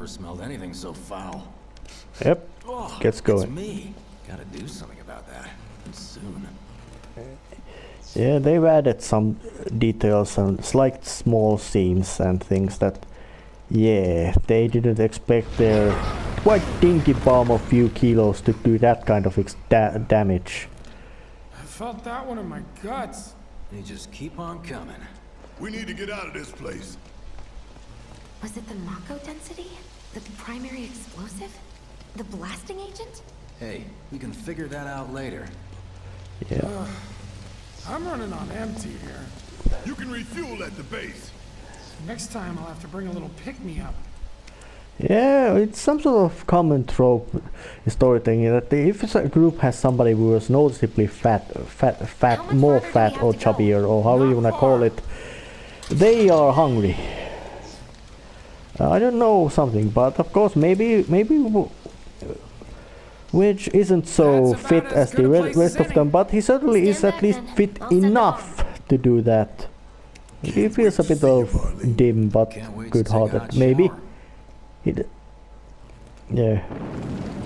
never smelled anything so foul. Yep. Oh, Gets going. It's me. Gotta do something about that. And soon. Yeah, they've added some details and slight small scenes and things that, yeah, they didn't expect their quite dinky bomb of few kilos to do that kind of damage. I felt that one in my guts. They just keep on coming. We need to get out of this place. Was it the Mako density? The primary explosive? The blasting agent? Hey, we can figure that out later. Yeah. I'm running on empty here. You can refuel at the base. Next time I'll have to bring a little pick-me-up. Yeah, it's some sort of common trope in storytelling that if a group has somebody who is noticeably more fat or chubbier or however you wanna call it, they are hungry. I don't know something, but of course maybe Wedge isn't so fit as the rest of them, but he certainly is at least fit enough to do that. He feels a bit of dim but good-hearted, maybe. Yeah.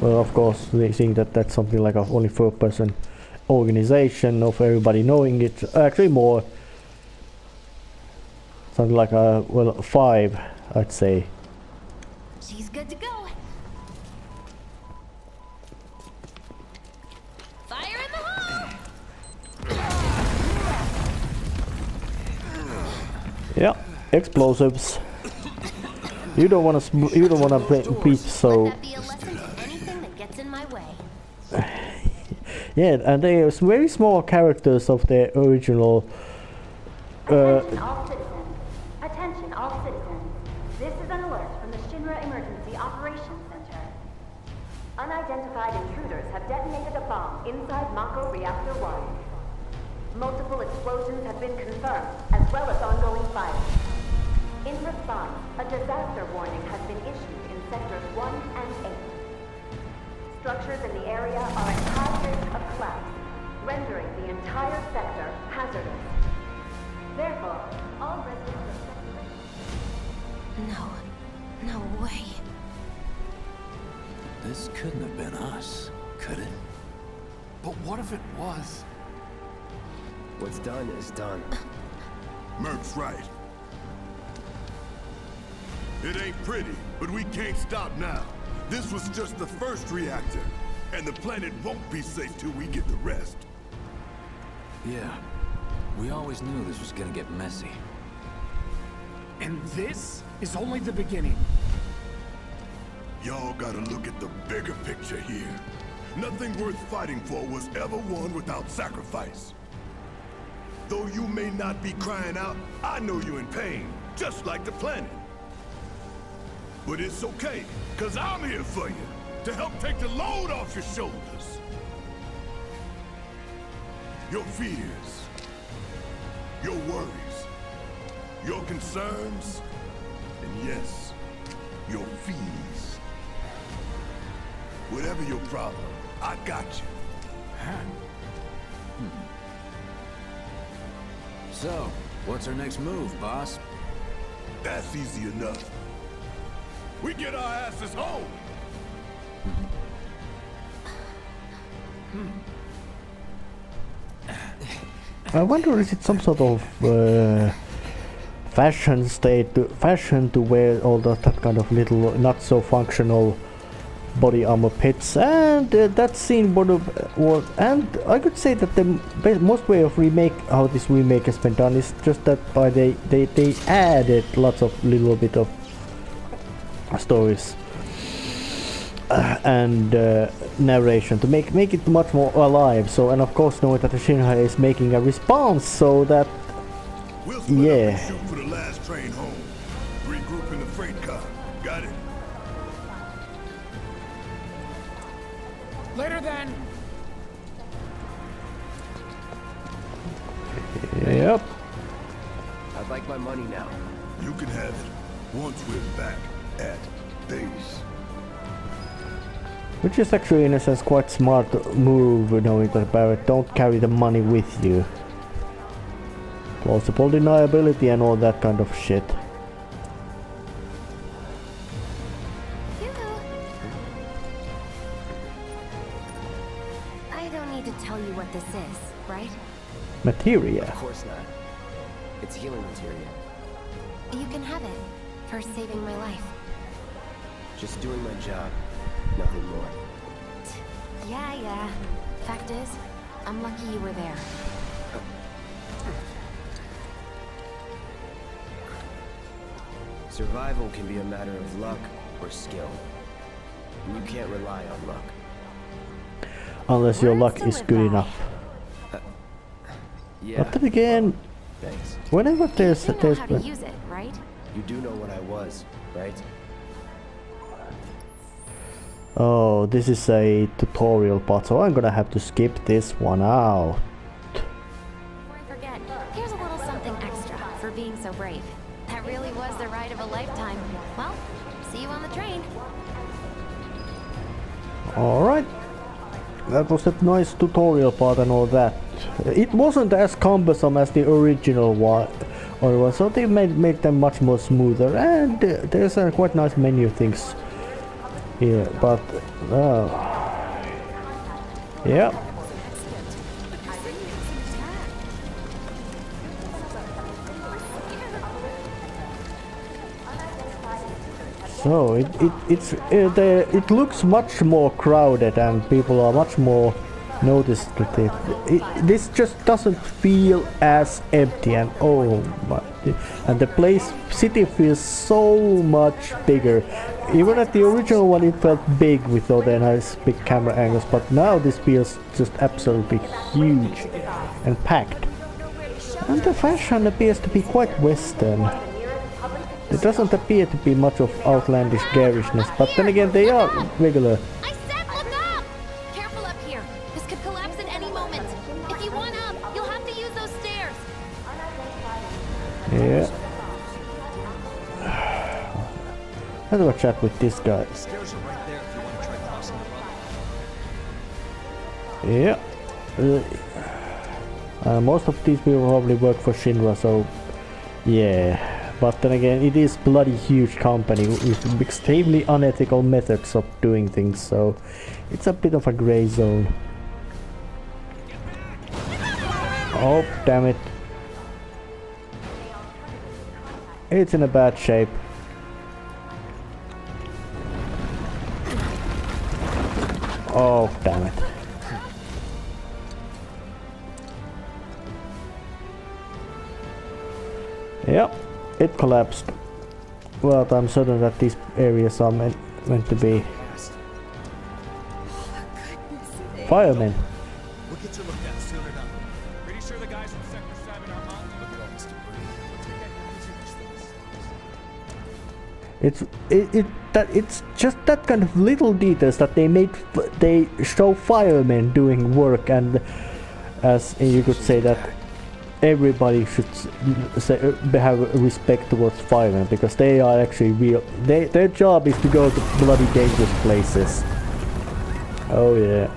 Well, of course, they think that that's something like a only 4-person organization of everybody knowing it. Actually, more. Something like a 5, I'd say. She's good to go. Fire in the hole! Yeah, explosives. You don't want to breathe so. Let that be a lesson to anything that gets in my way. Yeah, and they are very small characters of the original. Attention all citizens. Attention all citizens. This is an alert from the Shinra Emergency Operations Center. Unidentified intruders have detonated a bomb inside Mako Reactor 1. Multiple explosions have been confirmed, as well as ongoing fire. In response, a disaster warning has been issued in sectors 1 and 8. Structures in the area are at high risk of collapse, rendering the entire sector hazardous. Therefore, all residents of No way. This couldn't have been us, could it? But what if it was? What's done is done. Merc's right. It ain't pretty, but we can't stop now. This was just the first reactor, and the planet won't be safe till we get the rest. Yeah. We always knew this was gonna get messy. And this is only the beginning. Y'all gotta look at the bigger picture here. Nothing worth fighting for was ever won without sacrifice. Though you may not be crying out, I know you're in pain, just like the planet. But it's okay, cause I'm here for you, to help take the load off your shoulders. Your fears, your worries, your concerns, and yes, your fees. Whatever your problem, I got you. So, what's our next move, boss? That's easy enough. We get our asses home! I wonder, is it some sort of fashion to wear all that kind of little not so functional body armor pits, and that scene would have and I could say that the most way of how this remake has been done is just that by they added lots of little bit of stories and narration to make it much more alive. So, and of course knowing that the Shinra is making a response, so that We'll split up and shoot for the last train home. Regroup in the freight car. Got it? Later then. Yep. I'd like my money now. You can have it once we're back at base. Which is actually in a sense quite smart move, knowing that Barrett don't carry the money with you. Plausible deniability and all that kind of shit. I don't need to tell you what this is, right? Materia. Of course not. It's healing material. You can have it for saving my life. Just doing my job. Nothing more. Yeah. Fact is, I'm lucky you were there. Survival can be a matter of luck or skill. And you can't rely on luck. Unless your Words luck to is live good by. enough. Yeah. But then again, Thanks. whenever You there's know how to use it, right? You do know what I was, right? Oh, this is a tutorial part, so I'm gonna have to skip this one out. Before I forget, here's a little something extra for being so brave. That really was the ride of a lifetime. Well, see you on the train. Alright. That was a nice tutorial part and all that. It wasn't as cumbersome as the original one, so they made them much more smoother, and there's a quite nice menu things here, but yeah. So it looks much more crowded and people are much more noticed that this just doesn't feel as empty, and oh my, and the city feels so much bigger. Even at the original one it felt big with all the nice big camera angles, but now this feels just absolutely huge and packed. And the fashion appears to be quite western. There doesn't appear to be much of outlandish garishness, but then again they are regular. I said look up! Careful up here. This could collapse at any moment. If you want up, you'll have to use those stairs. Yeah. Let's have a chat with this guy. Stairs are right there if you want to try crossing the road. Yeah. Most of these people probably work for Shinra, so yeah. But then again, it is bloody huge company with extremely unethical methods of doing things, so it's a bit of a gray zone. Oh, damn it. It's in a bad shape. Oh, damn it. Yep. It collapsed. Well, I'm certain that these areas are meant to be firemen. We'll get you looked at soon enough. Pretty sure the guys from Sector 7 are on. Look at all this debris. It's just that kind of little details that they show firemen doing work, and as you could say that everybody should have respect towards firemen, because they are actually real. Their job is to go to bloody dangerous places. Oh yeah.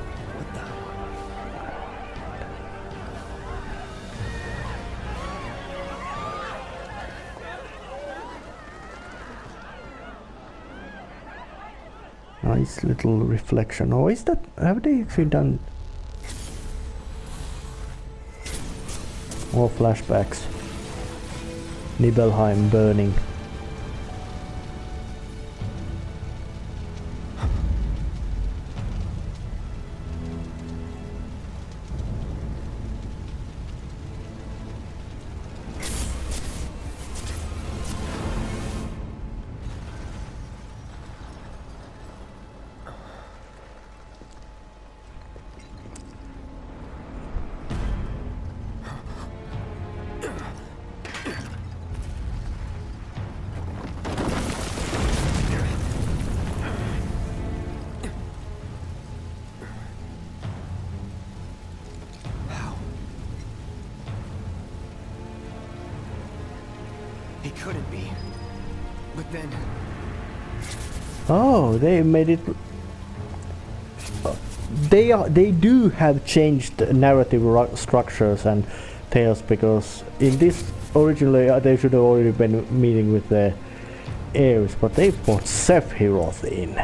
Nice little reflection. Oh, is that? Have they actually done more flashbacks? Nibelheim burning. He couldn't be. But then... Oh, they made it. They do have changed narrative structures and tales, because in this originally they should have already been meeting with the heirs, but they brought Sephiroth in,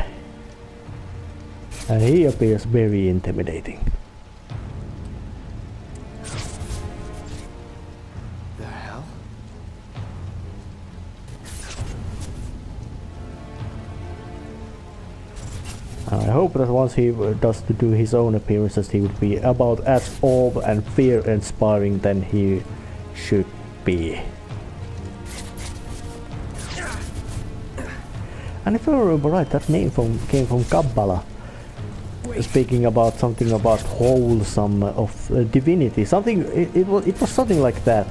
and he appears very intimidating. I hope that once he does to do his own appearances, he would be about as awe and fear-inspiring than he should be. And if I remember right, that name came from Kabbalah, speaking about something about wholesome of divinity. Something it was something like that.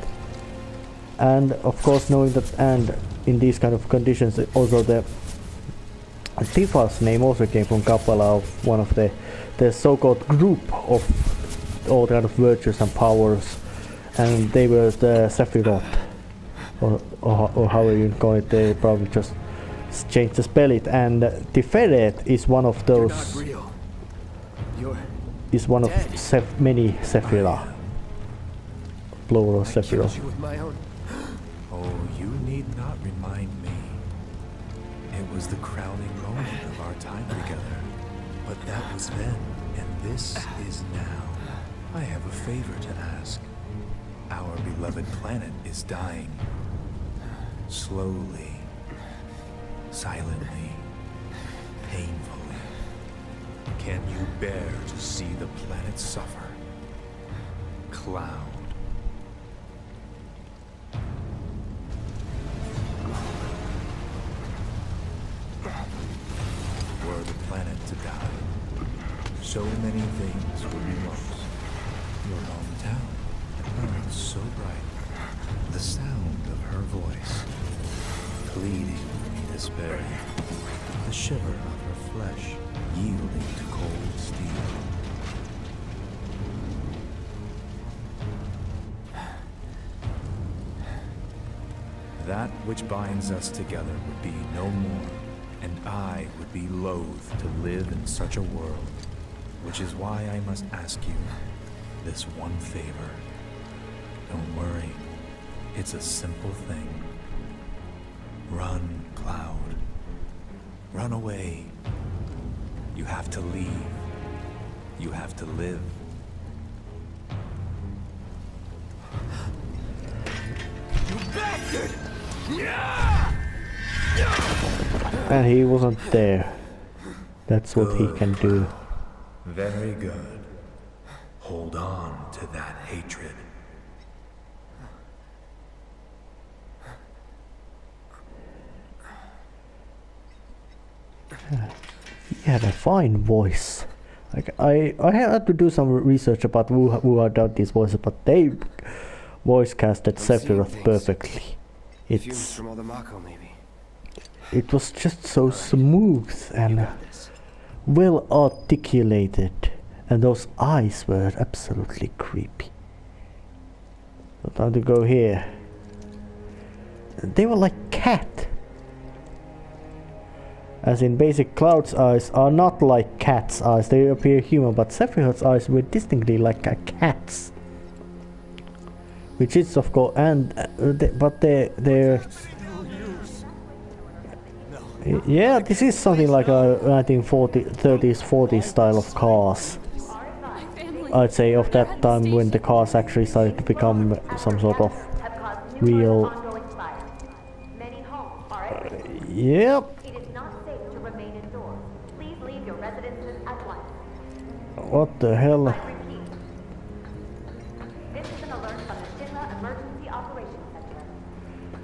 And of course, knowing that, and in these kind of conditions, also the Tifa's name also came from Kabbalah, of one of the so-called group of all kind of virtues and powers, and they were the Sephiroth, or how you call it. They probably just changed the spell it, and Tiferet is one of those. You're not real. You're Is one of many Sephiroth, plural Sephiroth. you with my own. Oh, you need not remind me. It was the crowning moment of our time together. But that was then, and this is now. I have a favor to ask. Our beloved planet is dying. Slowly. Silently. Painfully. Can you bear to see the planet suffer? Cloud. Were the planet to die, so many things would be lost. Your hometown, burned so bright. The sound of her voice, pleading for me to spare you. The shiver of her flesh, yielding to cold steel. That which binds us together would be no more, and I would be loath to live in such a world, which is why I must ask you this one favor. Don't worry, it's a simple thing. Run, Cloud. Run away. You have to leave. You have to live. You bastard! And he wasn't there. That's what he can do. Very good. Hold on to that hatred. He had a fine voice. Like I had to do some research about who had done these voices, but they voice casted Sephiroth perfectly. Fumes It's from all the Mako, maybe. it was just so smooth and well articulated, and those eyes were absolutely creepy. So time to go here. They were like cat. As in basic Cloud's eyes are not like cat's eyes, they appear human, but Sephiroth's eyes were distinctly like a cat's. Which is of course, and but they're yeah, this is something like a 1930s, 40s style of cars. I'd say of that time when the cars actually started to become some sort of real. Many homes are at risk. Yep. It is not safe to remain indoors. Please leave your residences at once. What the hell? I repeat. This is an alert from the Shinra Emergency Operations Center.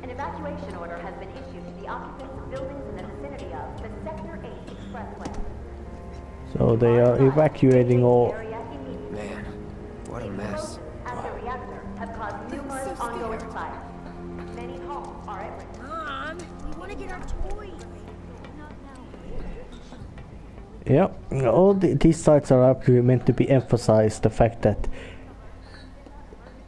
An evacuation order has been issued to the occupants of buildings in the vicinity of the Sector 8 Expressway. So they are evacuating all. Area immediately. Man, what a mess. At the reactor have caused numerous ongoing fires. Many homes are at risk. Mom, we want to get our toys. Yep, all these sites are actually meant to be emphasized the fact that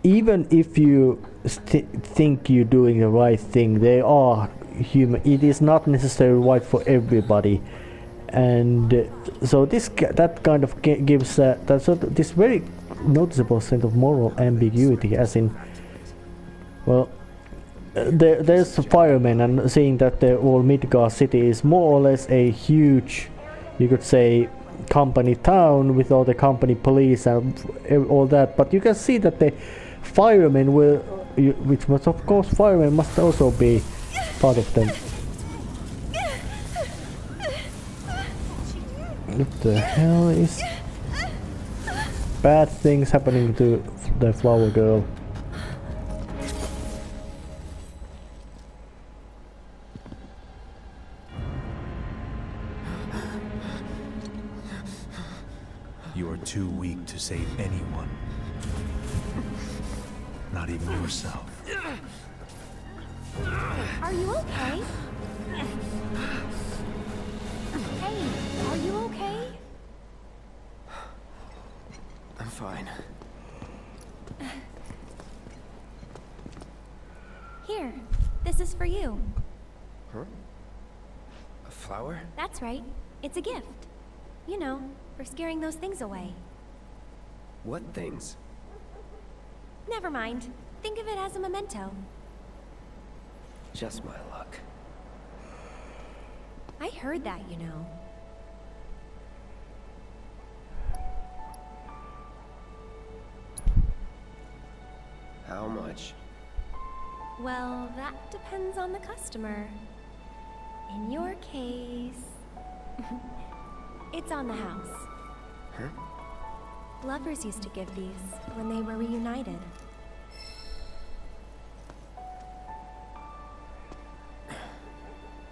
even if you think you're doing the right thing, they are human. It is not necessarily right for everybody, and so that kind of gives this very noticeable sense of moral ambiguity, as in, well, there's firemen, and seeing that the whole Midgar city is more or less a huge, you could say, company town with all the company police and all that, but you can see that the firemen will, which must of course firemen must also be part of them. What the hell is... Bad things happening to the flower girl. You are too weak to save anyone. Not even yourself. Are you okay? Hey, are you okay? I'm fine. Here, this is for you. Huh? A flower? That's right. It's a gift. You know, for scaring those things away. What things? Never mind. Think of it as a memento. Just my luck. I heard that, you know. How much? Well, that depends on the customer. In your case... it's on the house. Huh? Lovers used to give these when they were reunited.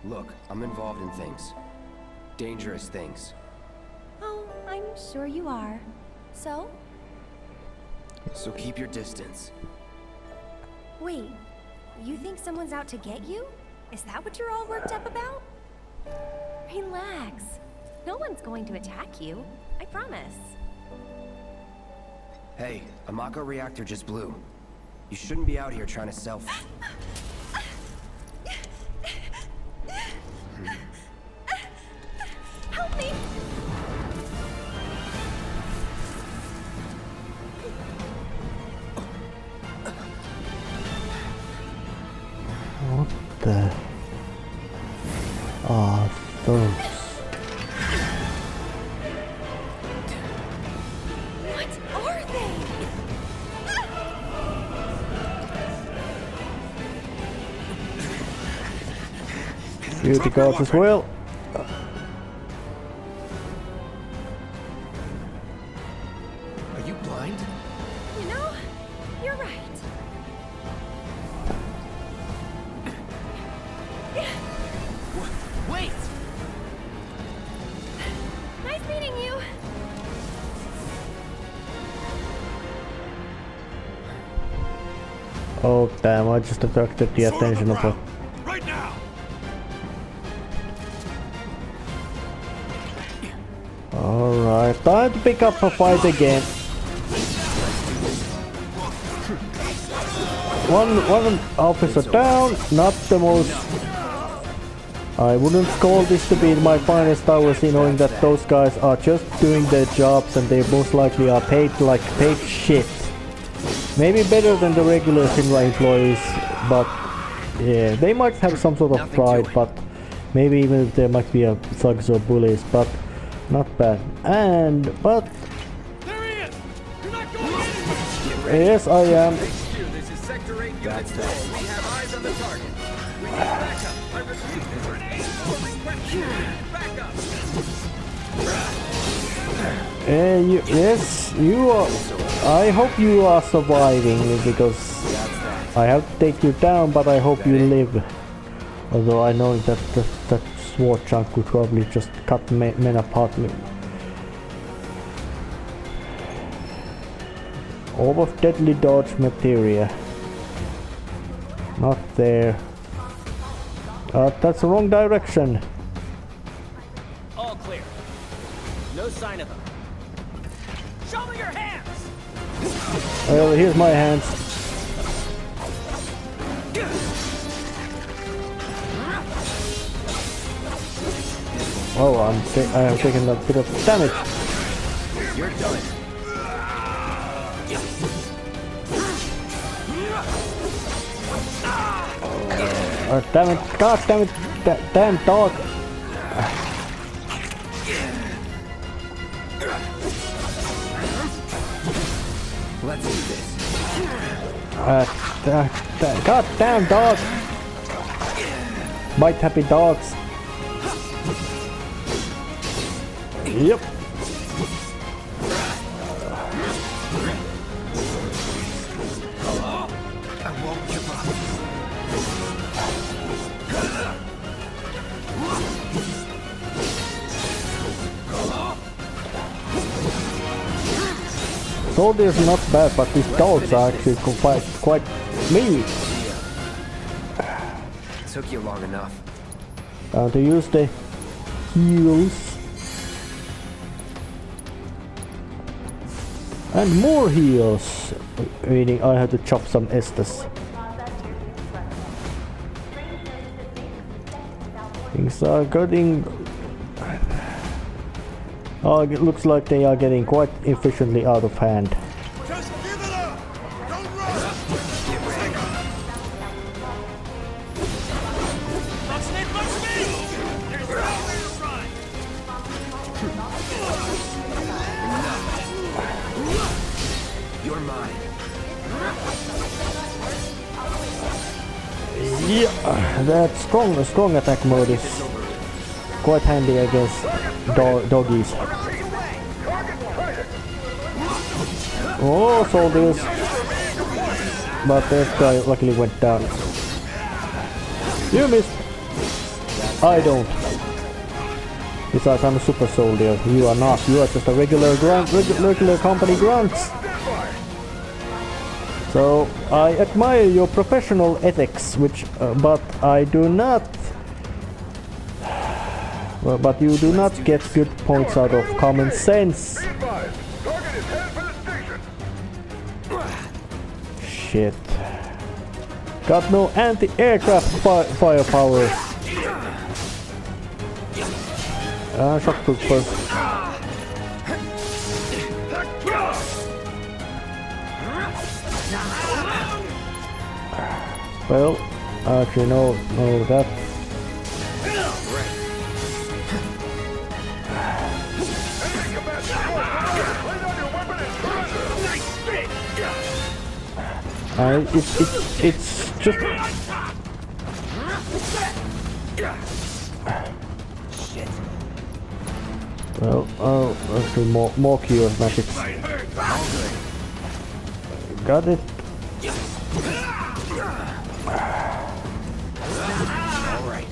Look, I'm involved in things. Dangerous things. Oh, I'm sure you are. So? So keep your distance. Wait, you think someone's out to get you? Is that what you're all worked up about? Relax. No one's going to attack you. I promise. Hey, a Mako reactor just blew. You shouldn't be out here trying to sell. Help me! What the... Ah, those... What are they? Beauty cards as well. Are you blind? You know, you're right. Wait! Nice meeting you. Oh damn, I just attracted the attention of a... Right now! Alright, time to pick up a fight again. One officer down, not the most... I wouldn't call this to be my finest hours, knowing that those guys are just doing their jobs and they most likely are paid like paid shit. Maybe better than the regular Shinra employees, but yeah, they might have some sort of pride, but maybe even if there might be a thugs or bullies, but not bad. But There he is! You're not going anywhere! yes, I am. This is Sector 8 Unit 4. We have eyes on the target. We need backup. I repeat, backup. Yes, you are. I hope you are surviving because I have to take you down, but I hope you live. Although I know that that sword chunk could probably just cut men apart. Orb of deadly dodge materia. Not there. That's the wrong direction. All clear. No sign of them. Show me your hands! Well, here's my hands. Oh, I am taking a bit of damage. You're done. Damn it! God damn it! Damn dog! Let's do this. God damn dog! Bite happy dogs. Yep. I won't give up. Soldiers are not bad, but these dogs are actually quite mean. Took you long enough. Time to use the heals. And more heals. Meaning I have to chop some Estes. Things are getting... Oh, it looks like they are getting quite efficiently out of hand. Just give it up! Don't run! You're mine. Yeah, that strong attack mode is quite handy against doggies. Oh, soldiers! But that guy luckily went down. You missed. I don't. Besides, I'm a super soldier. You are not. You are just a regular company grunts. So I admire your professional ethics, which, but I do not. Well, but you do not get good points out of common sense. Shit. Got no anti-aircraft firepower. Shockproof first. Well, actually no, that. It's just. Well, let's do more cure magics. Got it. Alright.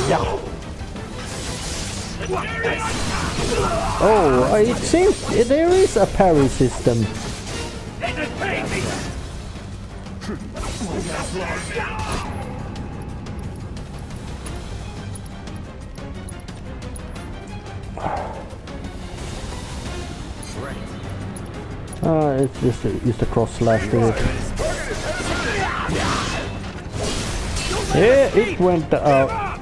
Yeah. Oh, it seems there is a parry system. It's just a cross slash to it. Yeah, it went out.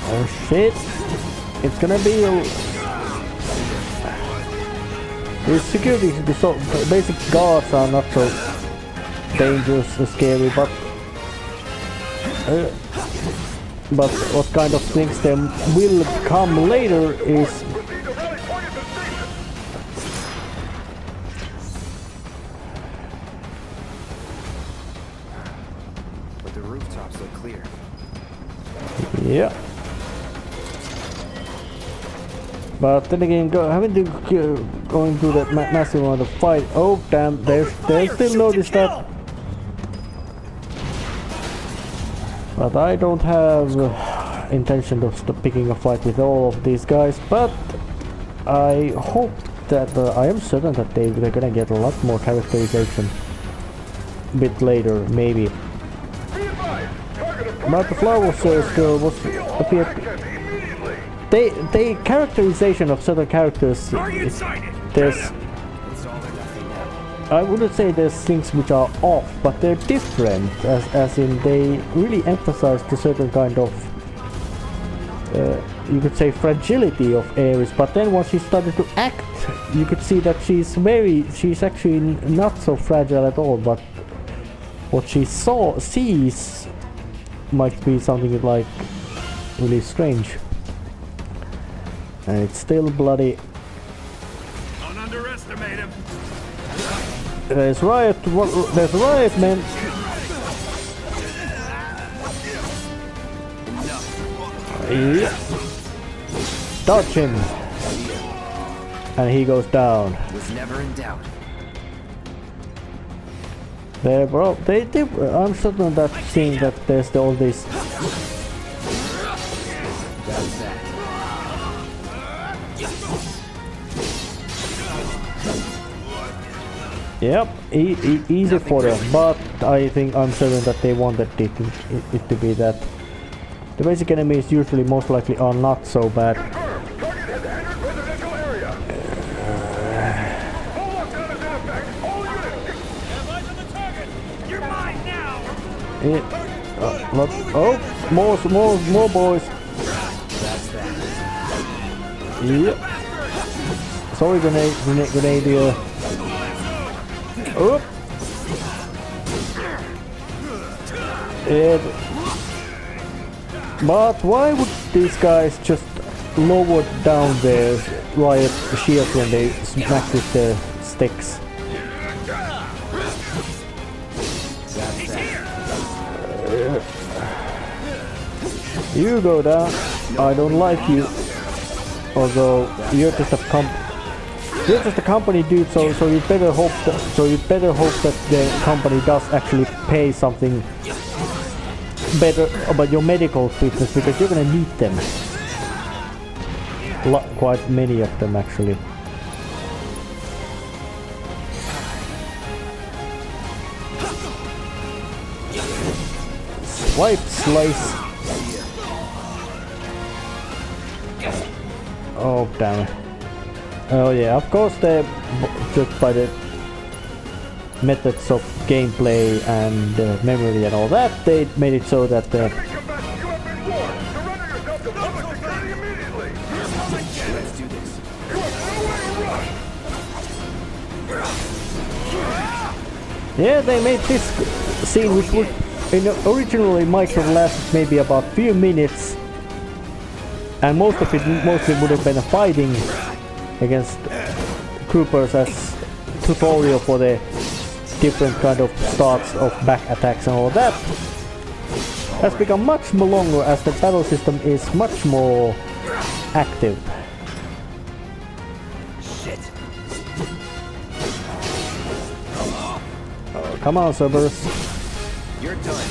Oh shit! It's gonna be a... The security, the basic guards are not so dangerous or scary, but what kind of things then will come later is... But the rooftops look clear. Yeah. But then again, having to going through that massive amount of fight. Oh damn! There's still notice that. But I don't have intention of picking a fight with all of these guys. But I hope that I am certain that they're gonna get a lot more characterization a bit later, maybe. But the flower girl was appeared. They characterization of certain characters. There's. I wouldn't say there's things which are off, but they're different. As in, they really emphasize the certain kind of. You could say fragility of Ares, but then once she started to act, you could see that she's actually not so fragile at all. But what she sees might be something like really strange. And it's still bloody. Don't underestimate him. There's riot, man. Yeah. Dodge him. And he goes down. Was never in doubt. There, bro. I'm certain that seeing that there's all this. That's that. Yep, easy for them, but I think I'm certain that they wanted it to be that. The basic enemies usually most likely are not so bad. Target has entered residential area. Hold lockdown is in effect. All units. Have eyes on the target! You're mine now! Oh, more boys. That's that. Yep. Sorry, grenadier. Oh. But why would these guys just lower down their riot shields when they smack with the sticks? You go down. I don't like you. Although you're just a company dude, so you better hope that the company does actually pay something better about your medical fitness, because you're gonna need them. Quite many of them actually. Swipe, slice. Oh damn it. Oh yeah, of course they just by the methods of gameplay and memory and all that, they made it so that You have been warned. Surrender yourself to public security immediately. Let's do this. You have nowhere to run. yeah, they made this scene, which would originally might have lasted maybe about few minutes, and most of it mostly would have been a fighting against troopers as tutorial for the different kind of starts of back attacks and all that, has become much more longer as the battle system is much more active. Shit. Oh, come on, Cerberus. You're done.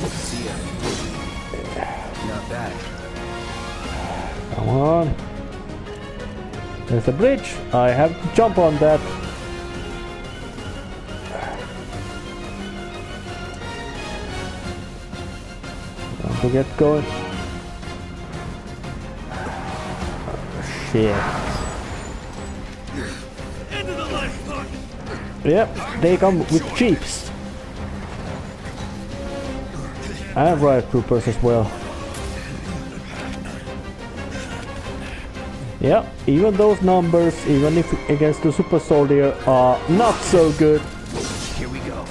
See ya. Not bad. Come on. There's a bridge. I have to jump on that. Time to get going. Oh, shit. Into the lifeboat! Yep, they come with jeeps. And riot troopers as well. Yeah, even those numbers, even if against the super soldier, are not so good. Here we go.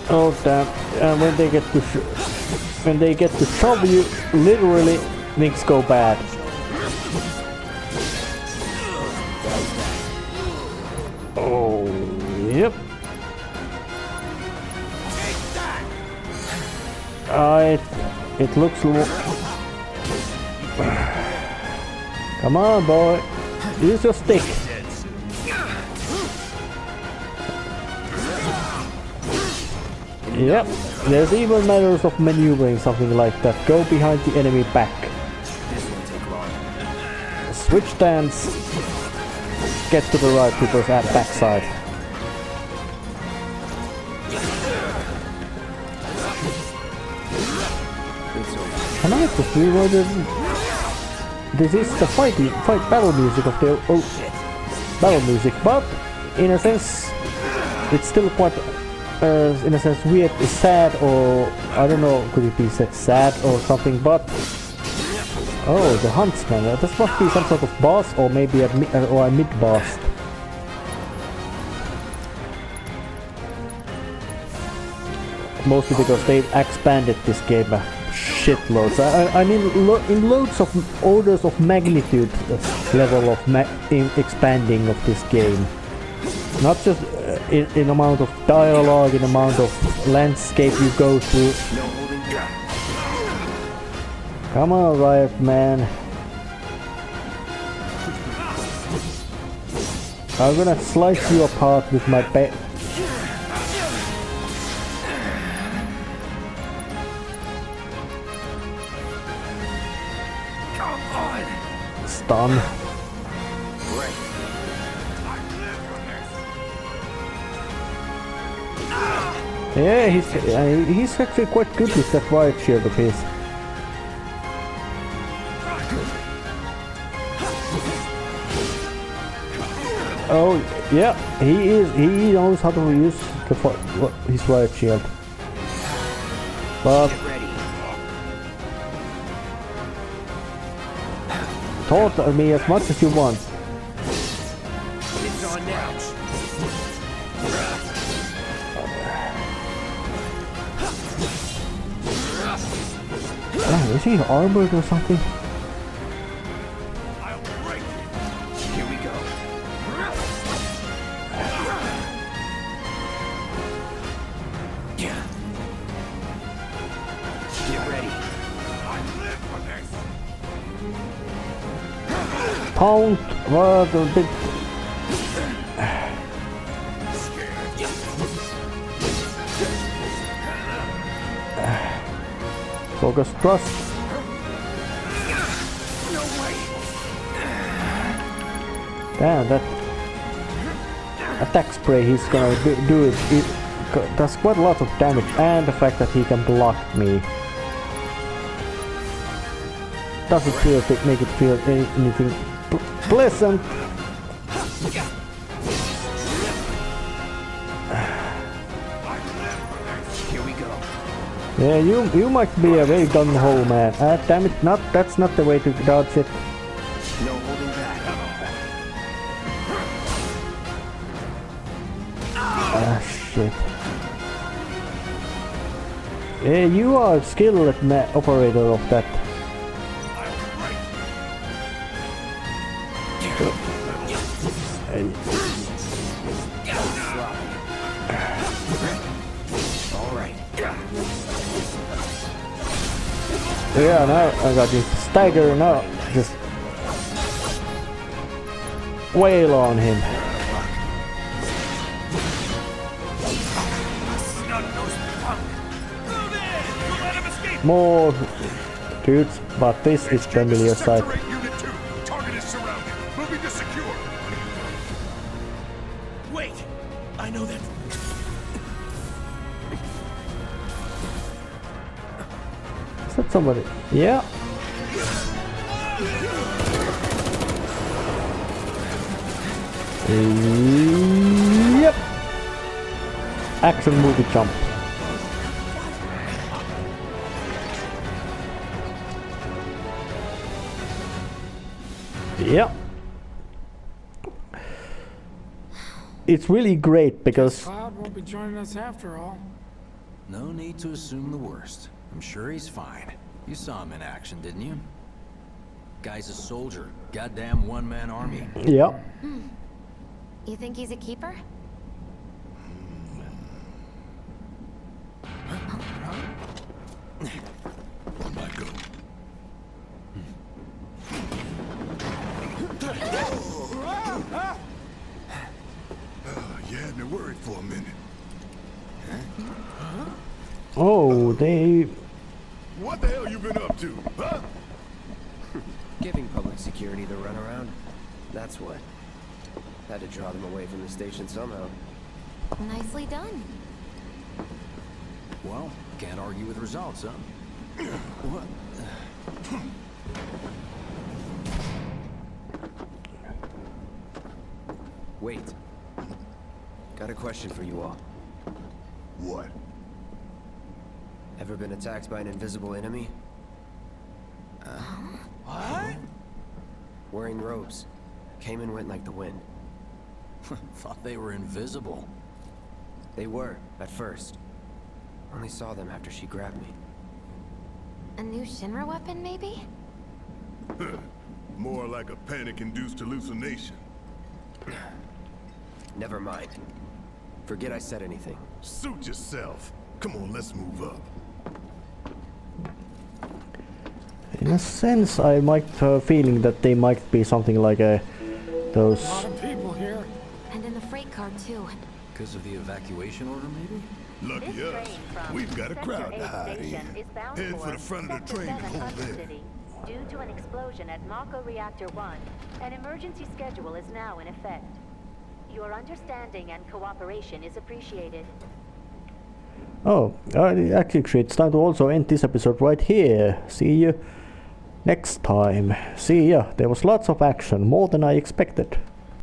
Oh damn! And when they get to shove you, literally things go bad. Oh, yep. It looks. Come on, boy. Use your stick. Yep. There's even matters of maneuvering something like that. Go behind the enemy back. This won't take long. Switch stance. Get to the right people's backside. And I just reloaded. This is the fight battle music of the battle music, but in a sense, it's still quite, in a sense, weird, sad, or I don't know, could it be said sad or something? But Oh, the huntsman. This must be some sort of boss, or maybe a mid-boss. Mostly because they've expanded this game shitloads. I mean, in loads of orders of magnitude level of expanding of this game. Not just in amount of dialogue, in amount of landscape you go through. Come on, Riot man. I'm gonna slice you apart with my stun. Yeah, he's actually quite good with that riot shield of his. Oh yeah, he knows how to use his riot shield. But taunt me as much as you want. It's on now. Is he armored or something? Here we go. Get ready. Taunt, what a bit. Focus thrust. Damn, that attack spray he's gonna do it does quite a lot of damage, and the fact that he can block me doesn't make it feel anything pleasant. Here we go. Yeah, you might be a very gung-ho man. Damn it, that's not the way to dodge it. No holding back. Ah, shit. Yeah, you are a skilled operator of that. Yeah, now I got this stagger now. Just wail on him. More dudes, but this is familiar sight. Target is surrounded. Moving to secure. Wait! I know that. Is that somebody? Yeah. Yep. Action movie jump. Yeah. It's really great because Cloud won't be joining us after all. No need to assume the worst. I'm sure he's fine. You saw him in action, didn't you? Guy's a soldier. Goddamn one-man army. yeah. You think he's a keeper? On my go. You had me worried for a minute. Oh, they. What the hell you been up to, huh? Giving public security the runaround. That's what. Had to draw them away from the station somehow. Nicely done. Well, can't argue with results, huh? What? Wait. Got a question for you all. What? Ever been attacked by an invisible enemy? What? wearing robes. Came and went like the wind. Thought they were invisible. They were, at first. Only saw them after she grabbed me. A new Shinra weapon, maybe? More like a panic-induced hallucination. Never mind. Forget I said anything. Suit yourself. Come on, let's move up. In a sense, I might have a feeling that they might be something like those... A lot of people here. And in the freight car, too. Because of the evacuation order, maybe? Lucky us. We've got a crowd to hide in. Head for the front of the train and hold there. Due to an explosion at Mako Reactor 1, an emergency schedule is now in effect. Your understanding and cooperation is appreciated. Oh, actually it's time to also end this episode right here. See you next time. See ya. There was lots of action, more than I expected.